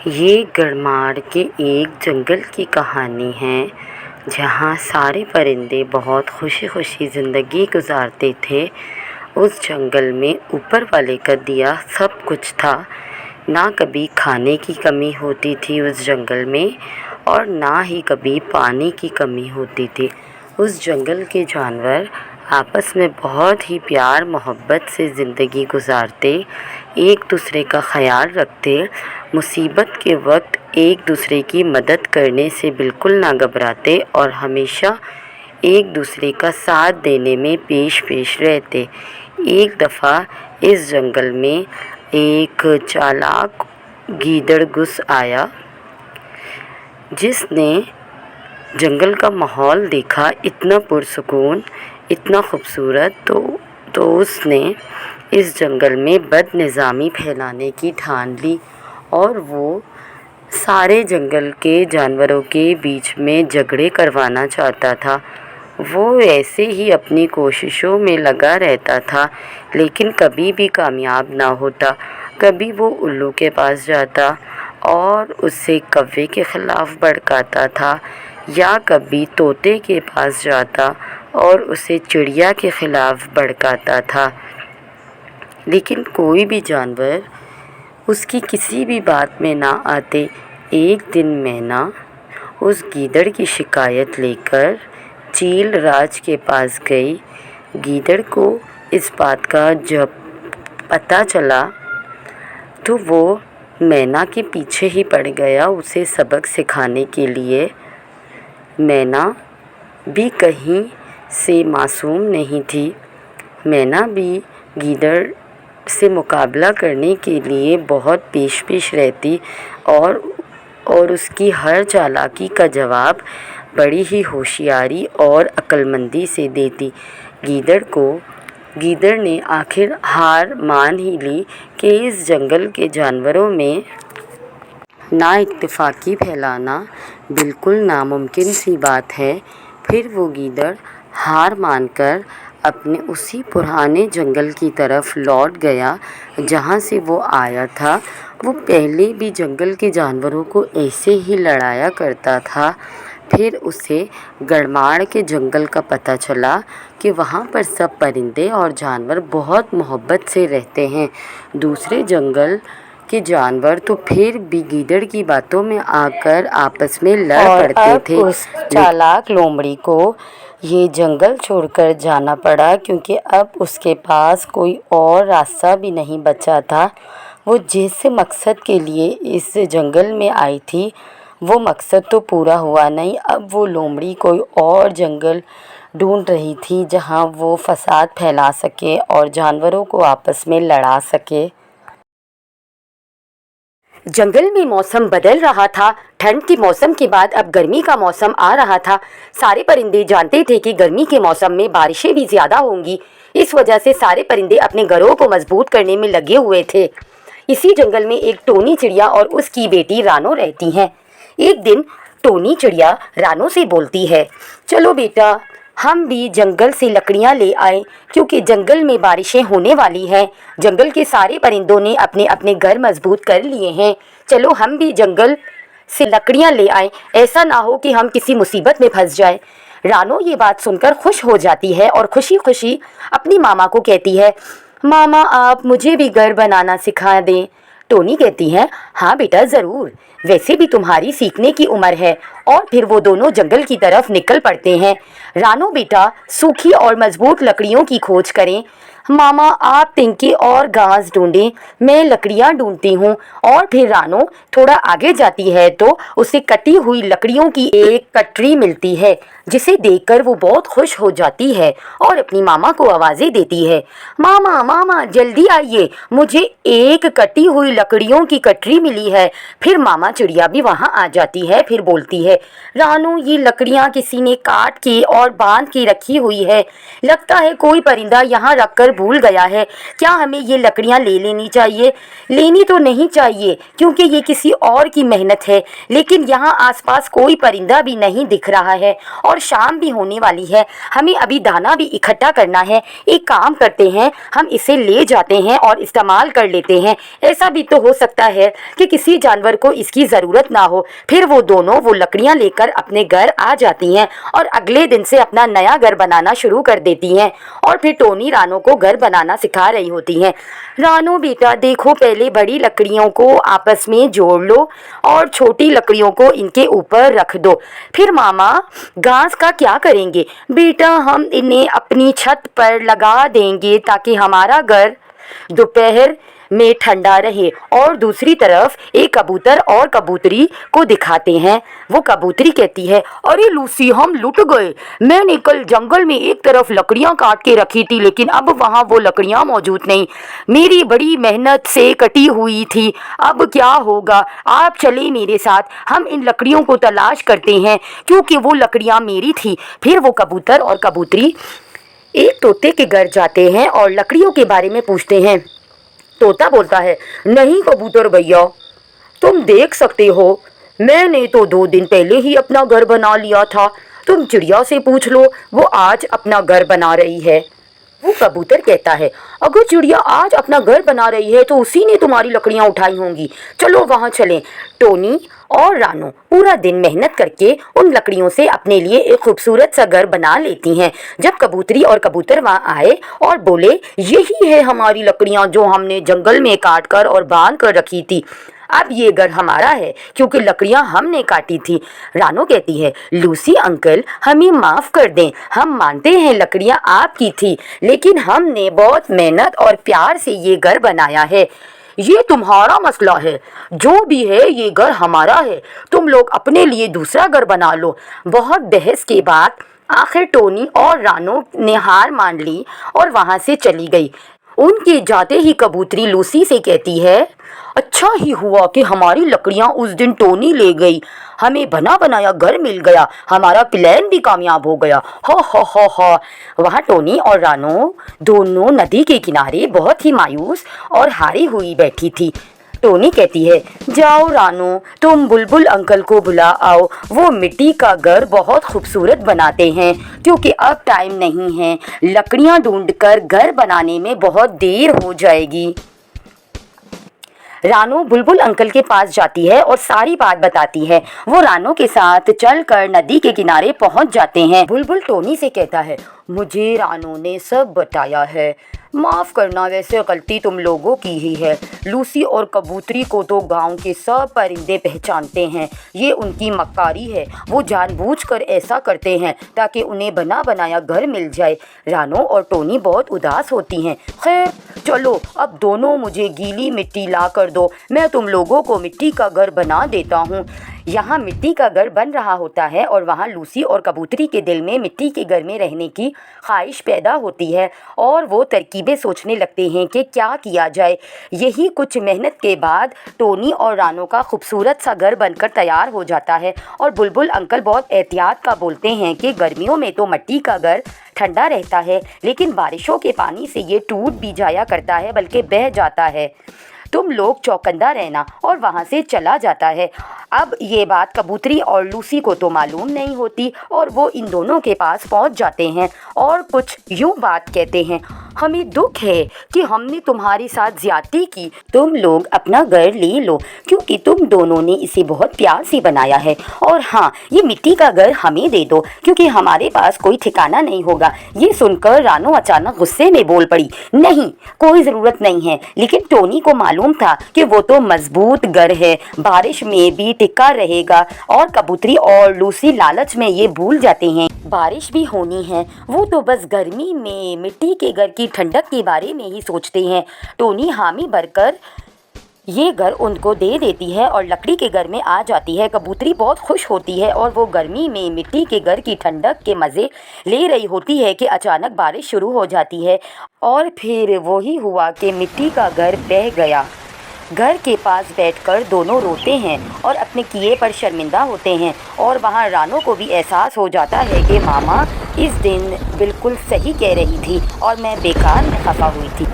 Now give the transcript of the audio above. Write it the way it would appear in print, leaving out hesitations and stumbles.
یہ گڑماڑ کے ایک جنگل کی کہانی ہے جہاں سارے پرندے بہت خوشی خوشی زندگی گزارتے تھے۔ اس جنگل میں اوپر والے کا دیا سب کچھ تھا۔ نہ کبھی کھانے کی کمی ہوتی تھی اس جنگل میں، اور نہ ہی کبھی پانی کی کمی ہوتی تھی۔ اس جنگل کے جانور آپس میں بہت ہی پیار محبت سے زندگی گزارتے، ایک دوسرے کا خیال رکھتے، مصیبت کے وقت ایک دوسرے کی مدد کرنے سے بالکل نہ گھبراتے اور ہمیشہ ایک دوسرے کا ساتھ دینے میں پیش رہتے۔ ایک دفعہ اس جنگل میں ایک چالاک گیدڑ گھس آیا۔ جس نے جنگل کا ماحول دیکھا، اتنا پرسکون، اتنا خوبصورت، تو اس نے اس جنگل میں بد نظامی پھیلانے کی ٹھان لی اور وہ سارے جنگل کے جانوروں کے بیچ میں جھگڑے کروانا چاہتا تھا۔ وہ ایسے ہی اپنی کوششوں میں لگا رہتا تھا، لیکن کبھی بھی کامیاب نہ ہوتا۔ کبھی وہ الو کے پاس جاتا اور اسے کوے کے خلاف بھڑکاتا تھا، یا کبھی طوطے کے پاس جاتا اور اسے چڑیا کے خلاف بھڑکاتا تھا، لیکن کوئی بھی جانور اس کی کسی بھی بات میں نہ آتے۔ ایک دن مینا اس گیدڑ کی شکایت لے کر چیل راج کے پاس گئی۔ گیدڑ کو اس بات کا جب پتہ چلا تو وہ مینا کے پیچھے ہی پڑ گیا اسے سبق سکھانے کے لیے۔ مینا بھی کہیں سے معصوم نہیں تھی۔ مینا بھی گیدڑ سے مقابلہ کرنے کے لیے بہت پیش رہتی اور اس کی ہر چالاکی کا جواب بڑی ہی ہوشیاری اور عقلمندی سے دیتی۔ گیدڑ نے آخر ہار مان ہی لی کہ اس جنگل کے جانوروں میں نا اتفاقی پھیلانا بالکل ناممکن سی بات ہے۔ پھر وہ گیدڑ ہار مان کر اپنے اسی پرانے جنگل کی طرف لوٹ گیا جہاں سے وہ آیا تھا۔ وہ پہلے بھی جنگل کے جانوروں کو ایسے ہی لڑایا کرتا تھا۔ پھر اسے گڑماڑ کے جنگل کا پتہ چلا کہ وہاں پر سب پرندے اور جانور بہت محبت سے رہتے ہیں۔ دوسرے جنگل کے جانور تو پھر بھی گیدڑ کی باتوں میں آ کر آپس میں لڑ پڑتے تھے۔ اور اس چالاک لومڑی کو یہ جنگل چھوڑ کر جانا پڑا کیونکہ اب اس کے پاس کوئی اور راستہ بھی نہیں بچا تھا۔ وہ جس مقصد کے لیے اس جنگل میں آئی تھی وہ مقصد تو پورا ہوا نہیں۔ اب وہ لومڑی کوئی اور جنگل ڈھونڈ رہی تھی جہاں وہ فساد پھیلا سکے اور جانوروں کو آپس میں لڑا سکے۔ جنگل میں موسم بدل رہا تھا۔ ٹھنڈ کے موسم کے بعد اب گرمی کا موسم آ رہا تھا۔ سارے پرندے جانتے تھے کہ گرمی کے موسم میں بارشیں بھی زیادہ ہوں گی۔ اس وجہ سے سارے پرندے اپنے گھروں کو مضبوط کرنے میں لگے ہوئے تھے۔ اسی جنگل میں ایک ٹونی چڑیا اور اس کی بیٹی رانو رہتی ہیں۔ ایک دن ٹونی چڑیا رانو سے بولتی ہے، چلو بیٹا، ہم بھی جنگل سے لکڑیاں لے آئیں کیونکہ جنگل میں بارشیں ہونے والی ہیں۔ جنگل کے سارے پرندوں نے اپنے اپنے گھر مضبوط کر لیے ہیں۔ چلو ہم بھی جنگل سے لکڑیاں لے آئیں، ایسا نہ ہو کہ ہم کسی مصیبت میں پھنس جائیں۔ رانو یہ بات سن کر خوش ہو جاتی ہے اور خوشی خوشی اپنی ماما کو کہتی ہے، ماما آپ مجھے بھی گھر بنانا سکھا دیں۔ ٹونی کہتی ہے، ہاں بیٹا ضرور، ویسے بھی تمہاری سیکھنے کی عمر ہے۔ اور پھر وہ دونوں جنگل کی طرف نکل پڑتے ہیں۔ رانو بیٹا سوکھی اور مضبوط لکڑیوں کی کھوج کریں، ماما آپ تنکے اور گھاس ڈھونڈیں، میں لکڑیاں ڈھونڈتی ہوں۔ اور پھر رانو تھوڑا آگے جاتی ہے تو اسے کٹی ہوئی لکڑیوں کی ایک کٹری ملتی ہے جسے دیکھ کر وہ بہت خوش ہو جاتی ہے اور اپنی ماما کو آوازیں دیتی ہے، ماما ماما جلدی آئیے، مجھے ایک کٹی ہوئی لکڑیوں کی کٹری ملی ہے۔ پھر ماما چڑیا بھی وہاں آ جاتی ہے، پھر بولتی ہے، رانو یہ لکڑیاں کسی نے کاٹ کے اور باندھ کے رکھی ہوئی ہے، لگتا ہے کوئی پرندہ یہاں رکھ کر भूल गया है। क्या हमें ये लकड़ियाँ ले लेनी चाहिए? लेनी तो नहीं चाहिए क्योंकि ये किसी और की मेहनत है, लेकिन यहाँ आसपास कोई परिंदा भी नहीं दिख रहा है और शाम भी होने वाली है। हमें अभी दाना भी इकट्ठा करना है। एक काम करते हैं, हम इसे ले जाते हैं और इस्तेमाल कर लेते हैं। ऐसा भी तो हो सकता है कि किसी जानवर को इसकी ज़रूरत ना हो। फिर वो दोनों वो लकड़ियाँ लेकर अपने घर आ जाती हैं और अगले दिन से अपना नया घर बनाना शुरू कर देती हैं। और फिर टोनी रानो को घर बनाना सिखा रही होती हैं। रानो बेटा देखो, पहले बड़ी लकड़ियों को आपस में जोड़ लो और छोटी लकड़ियों को इनके ऊपर रख दो। फिर मामा घास का क्या करेंगे? बेटा हम इन्हें अपनी छत पर लगा देंगे ताकि हमारा घर दोपहर में ठंडा रहे। और दूसरी तरफ एक कबूतर और कबूतरी को दिखाते हैं। वो कबूतरी कहती है, अरे लूसी हम लुट गए। मैंने कल जंगल में एक तरफ लकड़ियाँ काट के रखी थी, लेकिन अब वहाँ वो लकड़ियाँ मौजूद नहीं। मेरी बड़ी मेहनत से कटी हुई थी। अब क्या होगा? आप चले मेरे साथ, हम इन लकड़ियों को तलाश करते हैं क्योंकि वो लकड़ियाँ मेरी थी। फिर वो कबूतर और कबूतरी एक तोते के घर जाते हैं और लकड़ियों के बारे में पूछते हैं। तोता बोलता है, नहीं कबूतर भैया, तुम देख सकते हो, मैंने तो 2 दिन पहले ही अपना घर बना लिया था। तुम चिड़िया से पूछ लो, वो आज अपना घर बना रही है। वो कबूतर कहता है, अगर चिड़िया आज अपना घर बना रही है तो उसी ने तुम्हारी लकड़ियाँ उठाई होंगी। चलो वहाँ चलें। टोनी और रानो पूरा दिन मेहनत करके उन लकड़ियों से अपने लिए एक खूबसूरत सा घर बना लेती हैं। जब कबूतरी और कबूतर वहाँ आए और बोले, यही है हमारी लकड़ियाँ जो हमने जंगल में काट कर और बांध कर रखी थी। अब ये घर हमारा है क्योंकि लकड़ियाँ हमने काटी थी। रानो कहती है, लूसी अंकल हमें माफ़ कर दें, हम मानते हैं लकड़ियाँ आपकी थी, लेकिन हमने बहुत मेहनत और प्यार से ये घर बनाया है। ये तुम्हारा मसला है, जो भी है ये घर हमारा है, तुम लोग अपने लिए दूसरा घर बना लो। बहुत बहस के बाद आखिर टोनी और रानो ने हार मान ली और वहाँ से चली गई। उनके जाते ही कबूतरी लूसी से कहती है, अच्छा ही हुआ कि हमारी लकड़ियाँ उस दिन टोनी ले गई, हमें बना बनाया घर मिल गया, हमारा प्लान भी कामयाब हो गया। हो हो। वहाँ टोनी और रानो दोनों नदी के किनारे बहुत ही मायूस और हारी हुई बैठी थी। टोनी कहती है, जाओ रानो, तुम बुलबुल अंकल को बुला आओ, वो मिट्टी का घर बहुत खूबसूरत बनाते हैं। क्योंकि अब टाइम नहीं है, लकड़ियाँ ढूंढकर घर बनाने में बहुत देर हो जाएगी। रानो बुलबुल अंकल के पास जाती है और सारी बात बताती है। वो रानो के साथ चलकर नदी के किनारे पहुंच जाते हैं। बुलबुल टोनी से कहता है, मुझे रानो ने सब बताया है, माफ़ करना, वैसे गलती तुम लोगों की ही है। लूसी और कबूतरी को तो गांव के सब परिंदे पहचानते हैं, ये उनकी मक्कारी है। वो जानबूझकर ऐसा करते हैं ताकि उन्हें बना बनाया घर मिल जाए। रानो और टोनी बहुत उदास होती हैं। खैर चलो, अब दोनों मुझे गीली मिट्टी ला कर दो, मैं तुम लोगों को मिट्टी का घर बना देता हूँ। यहाँ मिट्टी का घर बन रहा होता है और वहाँ लूसी और कबूतरी के दिल में मिट्टी के घर में रहने की ख्वाहिश पैदा होती है और वो तरकीबें सोचने लगते हैं कि क्या किया जाए। यही कुछ मेहनत के बाद टोनी और रानो का खूबसूरत सा घर बनकर तैयार हो जाता है। और बुलबुल अंकल बहुत एहतियात का बोलते हैं कि गर्मियों में तो मिट्टी का घर ठंडा रहता है, लेकिन बारिशों के पानी से ये टूट भी जाया करता है, बल्कि बह जाता है। तुम लोग चौकन्ना रहना। और वहाँ से चला जाता है। अब ये बात कबूतरी और लूसी को तो मालूम नहीं होती और वो इन दोनों के पास पहुँच जाते हैं और कुछ यूँ बात कहते हैं, हमें दुख है कि हमने तुम्हारे साथ ज्यादती की, तुम लोग अपना घर ले लो क्योंकि तुम दोनों ने इसे बहुत प्यार से बनाया है। और हाँ, ये मिट्टी का घर हमें दे दो क्योंकि हमारे पास कोई ठिकाना नहीं होगा। ये सुनकर रानो अचानक गुस्से में बोल पड़ी, नहीं, कोई ज़रूरत नहीं है। लेकिन टोनी को मालूम था कि वो तो मजबूत घर है, बारिश में भी टिका रहेगा। और कबूतरी और लूसी लालच में ये भूल जाते हैं बारिश भी होनी है, वो तो बस गर्मी में मिट्टी के घर की ठंडक के बारे में ही सोचते हैं। टोनी हामी भरकर ये घर उनको दे देती है और लकड़ी के घर में आ जाती है। कबूतरी बहुत खुश होती है और वो गर्मी में मिट्टी के घर की ठंडक के मज़े ले रही होती है कि अचानक बारिश शुरू हो जाती है और फिर वही हुआ कि मिट्टी का घर बह गया। گھر کے پاس بیٹھ کر دونوں روتے ہیں اور اپنے کیے پر شرمندہ ہوتے ہیں، اور وہاں رانو کو بھی احساس ہو جاتا ہے کہ ماما اس دن بالکل صحیح کہہ رہی تھی اور میں بیکار میں خفا ہوئی تھی۔